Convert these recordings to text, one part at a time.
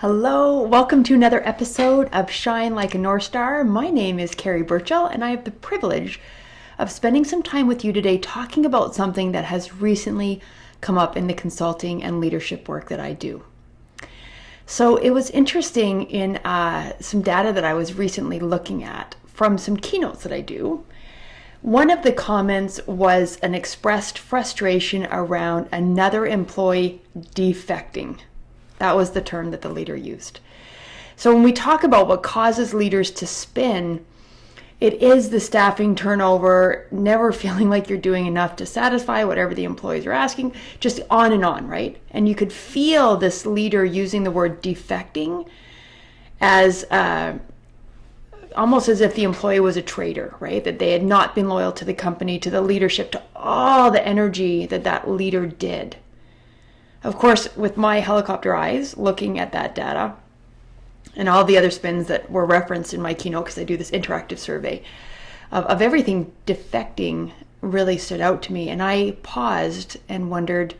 Hello, welcome to another episode of Shine Like a North Star. My name is Carrie Burchell, and I have the privilege of spending some time with you today talking about something that has recently come up in the consulting and leadership work that I do. So it was interesting in some data that I was recently looking at from some keynotes that I do. One of the comments was an expressed frustration around another employee defecting. That was the term that the leader used. So when we talk about what causes leaders to spin, it is the staffing turnover, never feeling like you're doing enough to satisfy whatever the employees are asking, just on and on, right? And you could feel this leader using the word defecting as almost as if the employee was a traitor, right? That they had not been loyal to the company, to the leadership, to all the energy that leader did. Of course, with my helicopter eyes looking at that data and all the other spins that were referenced in my keynote, because I do this interactive survey of everything, defecting really stood out to me. And I paused and wondered,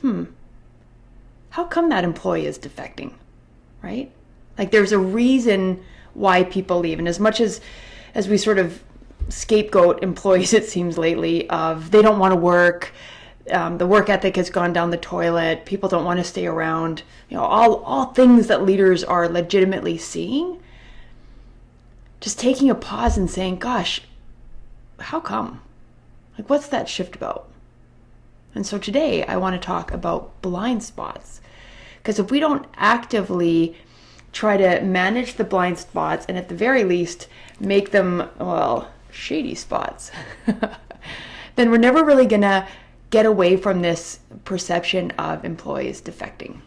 how come that employee is defecting, right? Like there's a reason why people leave. And as much as we sort of scapegoat employees, it seems lately, of they don't want to work, the work ethic has gone down the toilet, people don't want to stay around, all things that leaders are legitimately seeing, just taking a pause and saying, gosh, how come? Like, what's that shift about? And so today I want to talk about blind spots, because if we don't actively try to manage the blind spots and at the very least make them, shady spots, then we're never really going to get away from this perception of employees defecting.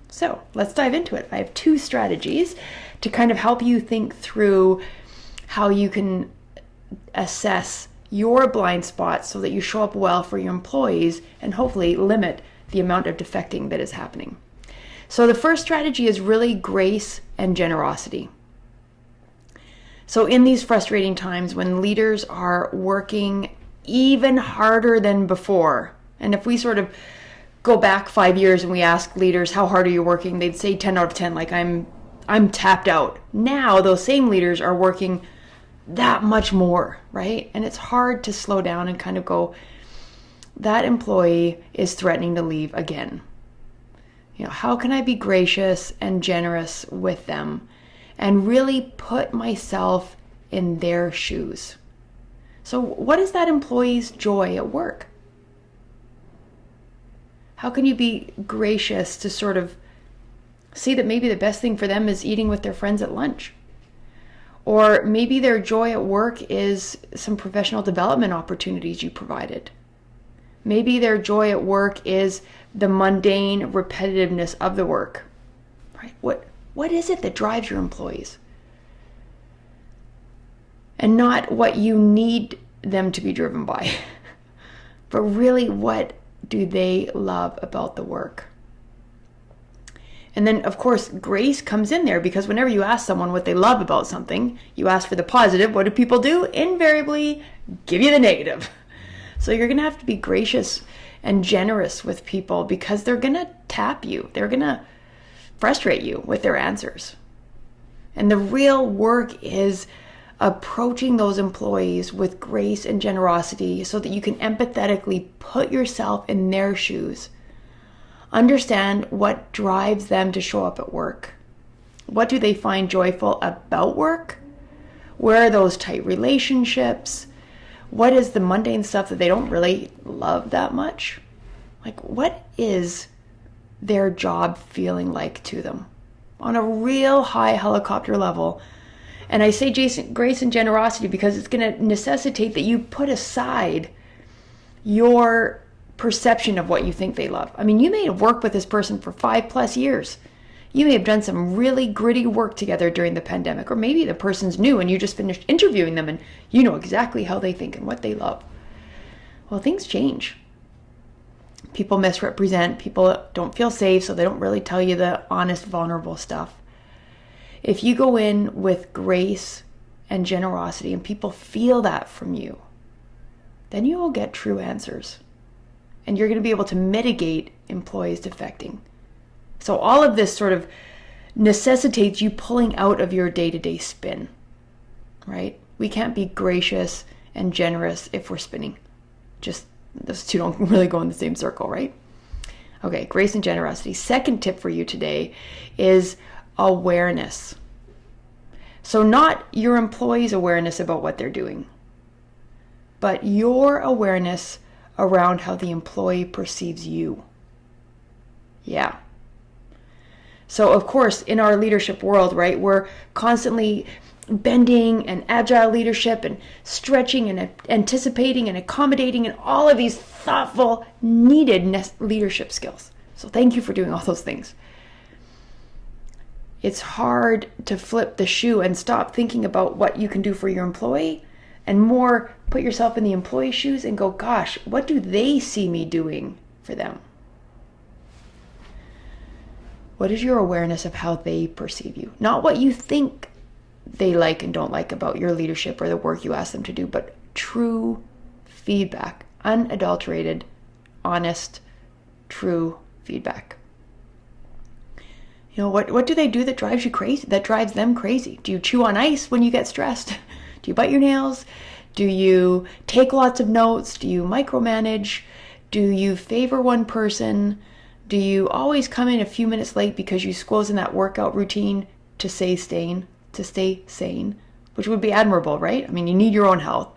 So let's dive into it. I have two strategies to kind of help you think through how you can assess your blind spots so that you show up well for your employees and hopefully limit the amount of defecting that is happening. So the first strategy is really grace and generosity. So in these frustrating times when leaders are working even harder than before. And if we sort of go back 5 years and we ask leaders, how hard are you working? They'd say 10 out of 10, like I'm tapped out. Now those same leaders are working that much more, right? And it's hard to slow down and kind of go, that employee is threatening to leave again. How can I be gracious and generous with them and really put myself in their shoes? So what is that employee's joy at work? How can you be gracious to sort of see that maybe the best thing for them is eating with their friends at lunch? Or maybe their joy at work is some professional development opportunities you provided. Maybe their joy at work is the mundane repetitiveness of the work, right? What is it that drives your employees? And not what you need them to be driven by, but really what do they love about the work? And then, of course, grace comes in there, because whenever you ask someone what they love about something, you ask for the positive. What do people do? Invariably give you the negative. So you're going to have to be gracious and generous with people, because they're going to tap you. They're going to frustrate you with their answers. And the real work is approaching those employees with grace and generosity so that you can empathetically put yourself in their shoes. Understand what drives them to show up at work. What do they find joyful about work? Where are those tight relationships? What is the mundane stuff that they don't really love that much? Like, what is their job feeling like to them on a real high helicopter level? And I say grace and generosity because it's going to necessitate that you put aside your perception of what you think they love. I mean, you may have worked with this person for 5+ years. You may have done some really gritty work together during the pandemic, or maybe the person's new and you just finished interviewing them and you know exactly how they think and what they love. Well, things change. People misrepresent, people don't feel safe, so they don't really tell you the honest, vulnerable stuff. If you go in with grace and generosity and people feel that from you, then you will get true answers. And you're going to be able to mitigate employees defecting. So all of this sort of necessitates you pulling out of your day-to-day spin, right? We can't be gracious and generous if we're spinning. Just those two don't really go in the same circle, right? Okay, grace and generosity. Second tip for you today is awareness. So not your employees' awareness about what they're doing, but your awareness around how the employee perceives you. Yeah. So of course, in our leadership world, right, we're constantly bending and agile leadership and stretching and anticipating and accommodating and all of these thoughtful, needed leadership skills. So thank you for doing all those things. It's hard to flip the shoe and stop thinking about what you can do for your employee and more put yourself in the employee's shoes and go, gosh, what do they see me doing for them? What is your awareness of how they perceive you? Not what you think they like and don't like about your leadership or the work you ask them to do, but true feedback, unadulterated, honest, true feedback. You know, what do they do that drives you crazy, that drives them crazy? Do you chew on ice when you get stressed? Do you bite your nails? Do you take lots of notes? Do you micromanage? Do you favor one person? Do you always come in a few minutes late because you squeeze in that workout routine to stay sane, which would be admirable, right? I mean, you need your own health.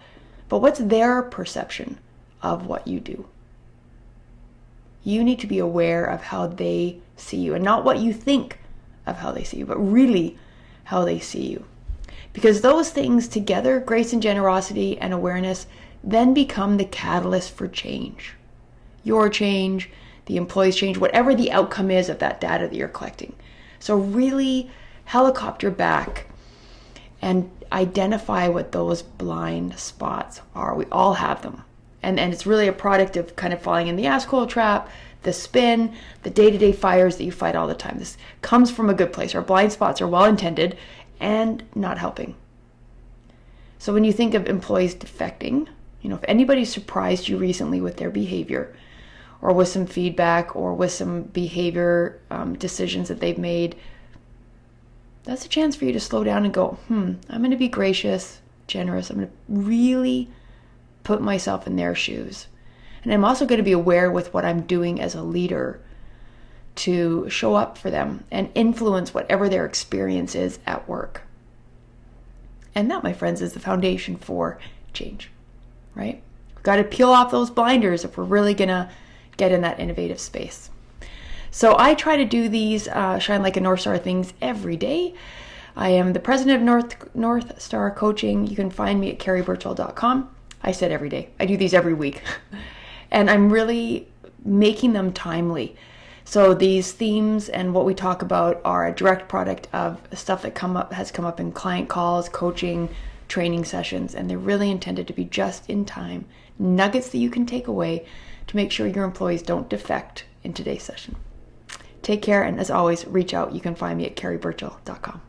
But what's their perception of what you do? You need to be aware of how they see you, and not what you think of how they see you, but really how they see you. Because those things together, grace and generosity and awareness, then become the catalyst for change. Your change, the employee's change, whatever the outcome is of that data that you're collecting. So really helicopter back and identify what those blind spots are. We all have them. And it's really a product of kind of falling in the ass-coil trap, the spin, the day-to-day fires that you fight all the time. This comes from a good place. Our blind spots are well-intended and not helping. So when you think of employees defecting, you know, if anybody surprised you recently with their behavior or with some feedback or with some behavior decisions that they've made, that's a chance for you to slow down and go, I'm going to be gracious, generous. I'm going to really put myself in their shoes. And I'm also going to be aware with what I'm doing as a leader to show up for them and influence whatever their experience is at work. And that, my friends, is the foundation for change, right? We've got to peel off those blinders if we're really going to get in that innovative space. So I try to do these Shine Like a North Star things every day. I am the president of North Star Coaching. You can find me at carrieburchell.com. I said every day. I do these every week. And I'm really making them timely. So these themes and what we talk about are a direct product of stuff that has come up in client calls, coaching, training sessions, and they're really intended to be just in time, nuggets that you can take away to make sure your employees don't defect in today's session. Take care, and as always, reach out. You can find me at carrieburchell.com.